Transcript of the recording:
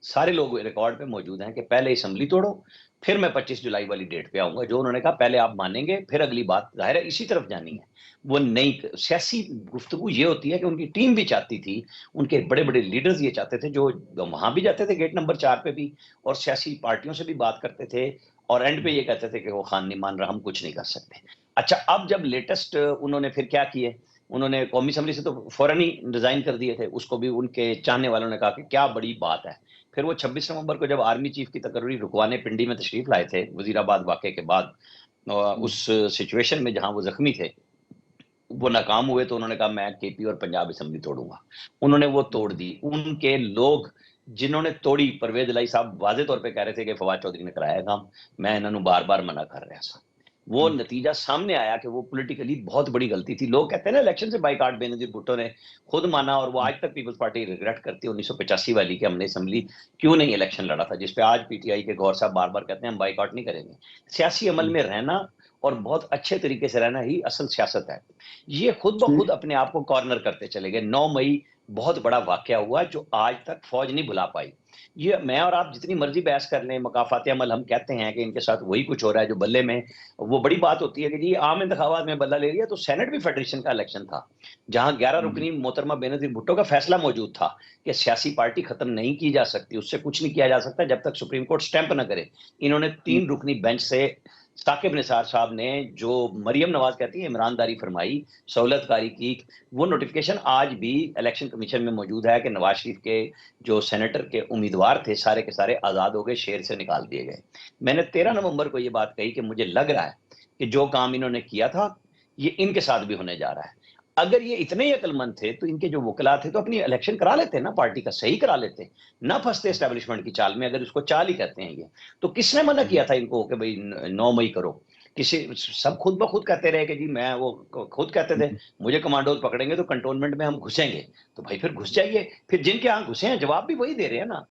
सारे लोग रिकॉर्ड पे मौजूद हैं कि पहले असेंबली तोड़ो, फिर मैं 25 जुलाई वाली डेट पे आऊँगा। जो उन्होंने कहा पहले आप मानेंगे, फिर अगली बात ज़ाहिर है इसी तरफ जानी है। वो नई सियासी गुफ्तगू ये होती है कि उनकी टीम भी चाहती थी, उनके बड़े-बड़े लीडर्स ये चाहते थे जो वहाँ भी जाते थे गेट नंबर 4 पे भी और सियासी पार्टियों से भी बात करते थे और एंड पे ये कहते थे कि वो खान नहीं मान रहा, हम कुछ नहीं कर सकते। अच्छा, अब जब लेटेस्ट उन्होंने फिर क्या किए, उन्होंने कौमी असेंबली से तो फौरन ही रिज़ाइन कर दिए थे, उसको भी उनके चाहने वालों ने कहा कि क्या बड़ी बात है। फिर वो 26 नवंबर को जब आर्मी चीफ की तकरीरी रुकवाने पिंडी में तशरीफ लाए थे, वज़ीराबाद वाक़े के बाद हुँ। उस सिचुएशन में जहाँ वो ज़ख्मी थे, वो नाकाम हुए तो उन्होंने कहा मैं केपी और पंजाब असेंबली तोड़ूँगा। उन्होंने वो तोड़ दी। उनके लोग जिन्होंने तोड़ी, परवेज़ इलाही साहब वाज़े तौर पे कह रहे थे कि फवाद चौधरी ने कराया काम, मैं इन्हां नूं बार-बार मना कर रहा सा। वो हुँ। नतीजा सामने आया कि वो पॉलिटिकली बहुत बड़ी गलती थी। लोग कहते हैं ना इलेक्शन से बायकॉट बेनज़ीर भुट्टो ने खुद माना और वो हुँ। आज तक पीपल्स पार्टी रिग्रेट करती है 1985 वाली कि हमने असेंबली क्यों नहीं इलेक्शन लड़ा था, जिस पे आज पीटीआई के गौहर साहब बार-बार कहते हैं हम बायकॉट नहीं करेंगे। सियासी अमल हुँ। में रहना और बहुत अच्छे तरीके से रहना ही असल सियासत है। ये खुद ब खुद ठीक। अपने आप को कॉर्नर करते चले गए। 9 मई बहुत बड़ा वाक़या हुआ जो आज तक फ़ौज नहीं भुला पाई। ये मैं और आप जितनी मर्ज़ी बहस कर लें, मकाफ़ाती अमल हम कहते हैं कि इनके साथ वही कुछ हो रहा है जो बल्ले में वो बड़ी बात होती है कि जी आम इंतखाबात में बल्ला ले लिया तो सेनेट भी फेडरेशन का इलेक्शन था। जहाँ 11 हुँ। रुकनी मोहतरमा बेनज़ीर भुट्टो का फैसला मौजूद था कि सियासी पार्टी ख़त्म नहीं की जा सकती, उससे कुछ नहीं किया जा सकता जब तक सुप्रीम कोर्ट स्टैंप ना करे। इन्होंने हुँ। 3 रुकनी बेंच से साकिब निसार साहब ने जो मरियम नवाज़ कहती है ईमानदारी फरमाई, सहूलतकारी की, वो नोटिफ़िकेशन आज भी इलेक्शन कमीशन में मौजूद है कि नवाज़ शरीफ के जो सेनेटर के उम्मीदवार थे, सारे के सारे आज़ाद हो गए, शेर से निकाल दिए गए। मैंने 13 नवंबर को ये बात कही कि मुझे लग रहा है कि जो काम इन्होंने किया था, ये इनके साथ भी होने जा रहा है। अगर ये इतने ही अक्लमंद थे, तो इनके जो वुकला थे, तो अपनी इलेक्शन करा लेते ना पार्टी का, सही करा लेते। ना फँसते एस्टेब्लिशमेंट की चाल में, अगर उसको चाल ही कहते हैं ये। तो किसने मना हुँ। किया था इनको कि भई 9 मई करो? किसी सब खुद ब खुद कहते रहे कि जी मैं वो खुद कहते थे, हुँ। मुझे कमांडोज़ पकड़ेंगे तो कंटोनमेंट में हम घुसेंगे। तो भाई फिर घुस जाइए। फिर जिनके यहाँ घुसे हैं, जवाब भी वही दे रहे हैं ना।